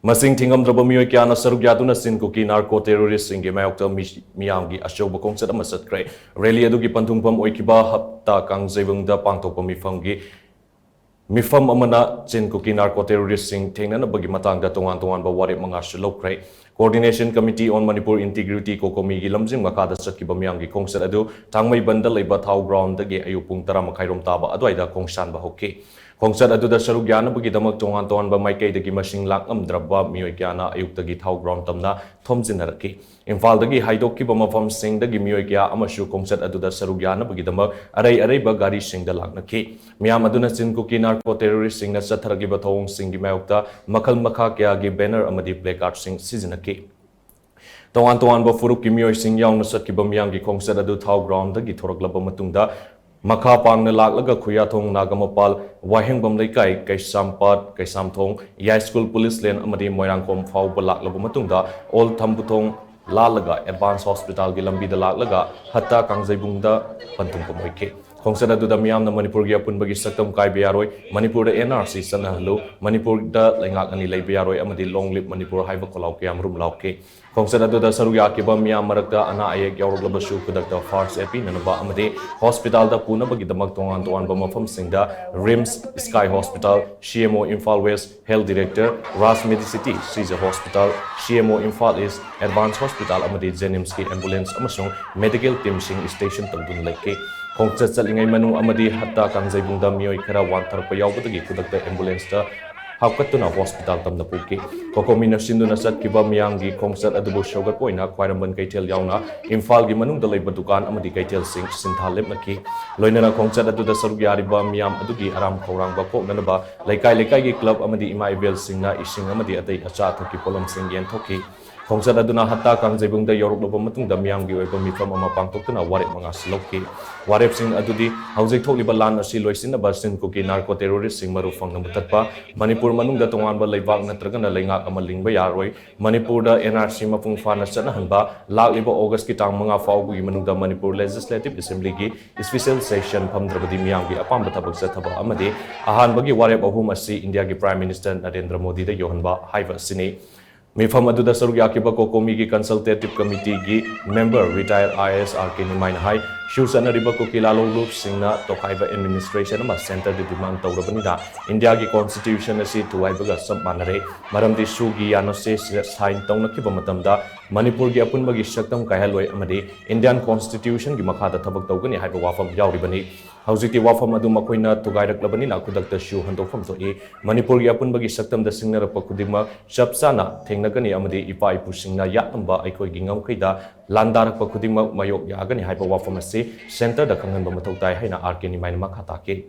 Masing thingamdraba meeoi kayana sharuk yaduna Chin Kuki Narco Terrorist inge mayokta meeyam gi achouba khongchat ama chatkhre rally adugi panthungpham oikiba hapta kangjaibungda pangthokpa mifam amana Chin Kuki Narco Terrorist sing thengnanabagi matangda tongan-tonganba warep mangasu loukhre Coordination Committee on Manipur Integrity Kokomi gi lamjingbatomtv chatkiba miyam gi khongchat adu thangmai banda leiba thau ground dagi ayupung 10 makhairom taba adwaida khongsanba hokke khongchat aduda sharuk yanabagi damak tongan-tonganba maikai dagi masing lamjingbatomtv meeoi kayana ayuktagi thau ground tamna thomjinaraki Imphal dagi haidokkiba mafam sing dagi meeoi kaya amashu khongchat aduda sharuk yanabagi damak arai-araiba gari singda laknaki miyam aduna Chin Kuki Narco Terrorist singna chatharagiba thawong singi mayokta makhal makha kaya gi banner amadi placard sing sizinaki tongan-tonganba furuk ki meeoi sing yauna chatkiba miyam gi khongchat adu thau ground dagi thoraklaba matungda makha pangna laklaga khuyathong nagamapal wahengbam laikai kaisampat kaisamthong yai school police lane amadi moirangkom fauba laklaba matungda all thambuthong lalaga advance hospital gi lambi da laklaga hatta kangjaibungda panthungpam oike khongchat aduda miyamna manipur gi apunbagi saktam kaiba yaroi manipur da NRC sanahlu manipur da laingak ani leiba yaroi amadi long live manipur haiba kolau kyam rum lauke khongchat aduda saruk yakiba miyam marakta ana ayek yauruglabasu kudakta first epi nanaba amadi hospital da punabagi damak tongan-tonganba mafam singda RIMS Sky Hospital CMO Imphal West Health Director Ras Medicity Caesar Hospital CMO Imphal East Advanced Hospital amadi Jenims ki ambulance amasung medical team sing station tangdun laike khongchat chalingai manu amadi hatta kangjaibungda meeoi khara wantharpa yaubadagi kudakta ambulance ta hapkatuna hospital tamna puke kokomina sinduna chatkiba miyamgi khongchat adubu shogat poina khwairamban kaitel yauna Imphal gi manungda leiba dukan amadi kaitel sing sinthalep naki loinana khongchat aduda saruk yariba miyam adugi aram khorangba poknanaba laikai gi club amadi ima ibel singna ising amadi atai acha thoki polam sing yen thoki khongchat aduna hatta kangjaibungda yorukloba matungda miyamgi oiba mifam ama pangtoktuna warep mangas lokki warep sing adudi haujik thokliba lan asi loisinaba Chin Kuki Narco Terrorist sing maru phangna muthatpa Manipur manungda tonganba leibak natragana leingak ama lingba yaroi Manipur da NRC mapung fana chanahanba lakliba August ki tang manga faugi manungda Manipur Legislative Assembly gi special session phamdrabadi miyamgi apamba thabak chathaba amadi ahanbagi warep ahum asi India gi Prime Minister Narendra Modi da yohanba haiba sini Mifam aduda saruk yakiba kokomi gi consultative committee gi member retired IAS RK Nimain hai shusana riba kokilalo loop singna tokhaiba administration ama center de demand tawrabanida India gi constitution asi tuwaibaga sab manare maramdi sugi yanose sign tawnakiba matamda Manipur gi apunbagi shaktam kaihaloi amadi Indian constitution gi makhada thabak tawgani haiba wafam yauribani haujiti wafam adu makoina tugairak na kudakta shu handofam to e Manipur gi apunbagi shaktam da singnara pakudima chapsana thengnagani amadi ipa ipu singna yatamba aikoi gi ngamkhaida landarak pakudima mayok yagani haiba wafam asi center da khanganba mathau tai haina RK ni main makhata ke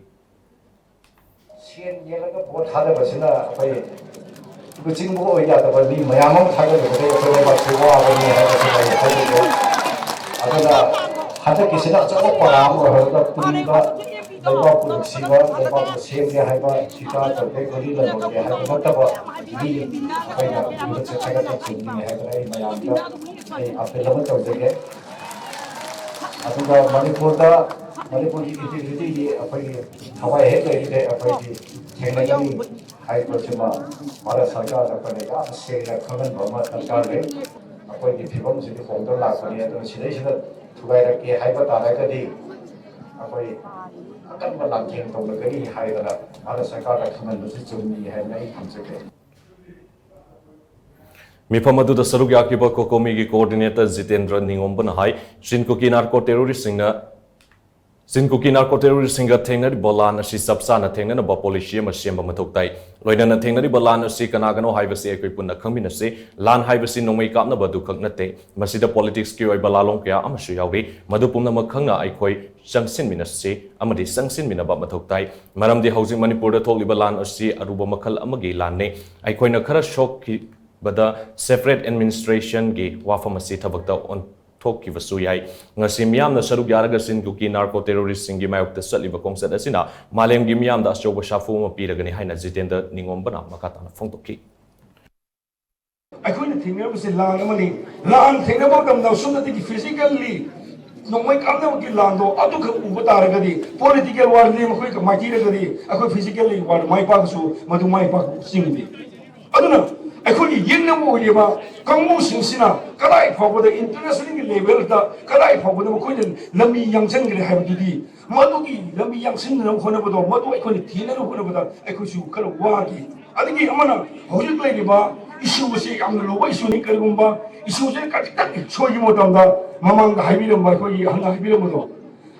sien yelaga bot hada basina pai kucing bo ya da bali mayamam thaga de ko ba sewa abani ha basina thaga adala hada kisina chako param ro da tunga daiba pu siwa daiba pu sem ge haiba chita chate gari la no ge haiba mataba ni pai na bu che thaga ta chini haiba ai mayam da ai apel ma to ge aduga manipur ki integrity gi apai hawai he lai de apai gi thengnagani hai pachima mara sarkar apane ga sela khagan bama sarkar le apai gi phibam si khongdar la khani adu sidai sida thugai ra ke hai ba ta ra ga di apai akan ba lam jeng tong ga ni hai da mara sarkar la khagan bu si chumni hai nai thamse Mifam aduda saruk yakiba kokomi gi coordinator Jitendra Ningomban hai Chin Kuki Narco Terrorist singa thengnari bolan asi sapsana thengnana ba policy ma semba mathoktai loinana thengnari bolan asi kanagano haibasi ekoi punna khangmina se lan haibasi nomai kapna badu khaknate masida politics ki oi balalong kya amasu yawi madu pumna makhangna aikoi sangsin minase amadi sangsin minaba mathoktai maramdi housing Manipur da thokliba lan asi aruba makhal amagi lanne aikoina khara shock ki bada separate administration gi wafamasi thabakta on thoki vasu yai ngasi miyamna saruk yaraga Chin Kuki Narco Terrorist singi mayokta saliba khongchat asina malem gi miyamda achouba shafu ma piragani haina Jitendra Ningombana makatana phongtokki aikoina thingnabasi lan amani lan thingnaba kamda sumnati gi physically nomai kamda gi lan do adu kha uba taragadi political war ni makoi ka maki ragadi akoi physically war mai pa su madu mai pa singdi aduna ꯑꯩꯈꯣꯏꯒꯤ ꯌꯦꯡꯅꯕ ꯑꯣꯏꯔꯤꯕ ꯀꯥꯡꯕꯨꯁꯤꯡꯁꯤꯅ ꯀꯗꯥꯏ ꯐꯥꯎꯕꯗ ꯏꯟꯇꯔꯅꯦꯁꯅꯦꯜꯒꯤ ꯂꯦꯚꯦꯜꯗ ꯀꯗꯥꯏ ꯐꯥꯎꯕꯗ ꯃꯈꯣꯏꯅ ꯂꯝꯕꯤ ꯌꯥꯡꯁꯤꯟꯈ꯭ꯔꯦ ꯍꯥꯏꯕꯗꯨꯗꯤ ꯃꯗꯨꯒꯤ ꯂꯝꯕꯤ ꯌꯥꯡꯁꯤꯟꯅꯕ ꯍꯣꯠꯅꯕꯗꯣ ꯃꯗꯨ ꯑꯩꯈꯣꯏꯅ ꯊꯤꯅꯅꯕ ꯍꯣꯠꯅꯕꯗ ꯑꯩꯈꯣꯏꯁꯨ ꯈꯔ ꯋꯥꯈꯤ ꯑꯗꯒꯤ ꯑꯃꯅ ꯍꯧꯖꯤꯛ ꯂꯩꯔꯤꯕ ꯏꯁꯨꯁꯤ ꯌꯥꯝꯅ ꯂꯨꯕ ꯏꯁꯨꯅꯤ ꯀꯔꯤꯒꯨꯝꯕ ꯏꯁꯨꯁꯦ ꯈꯖꯤꯛꯇꯪ ꯁꯣꯏꯈꯤꯕ ꯃꯇꯝꯗ ꯃꯃꯥꯡꯗ ꯍꯥꯏꯕꯤꯔꯝꯕ ꯑꯩꯈꯣꯏꯒꯤ ꯍꯟꯅ ꯍꯥꯏꯕꯤꯔꯝꯕꯗꯣ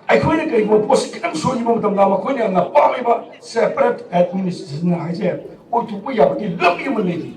ꯑꯩꯈꯣꯏꯅ ꯀꯔꯤꯒꯨꯝꯕ ꯄꯣꯠꯁꯤ ꯈꯤꯇꯪ ꯁꯣꯏꯈꯤꯕ ꯃꯇꯝꯗ ꯃꯈꯣꯏꯅ ꯌꯥꯝꯅ ꯄꯥꯝꯃꯤꯕ ꯁꯦꯄꯔꯦꯠ ꯑꯦꯗꯃꯤꯅꯤꯁꯇ꯭ꯔꯦꯁꯟ ꯍꯥꯏꯁꯦ ꯑꯣꯏꯊꯣꯛꯄ ꯌꯥꯕꯒꯤ ꯂꯝꯕꯤ ꯑꯃ ꯂꯩꯔꯤ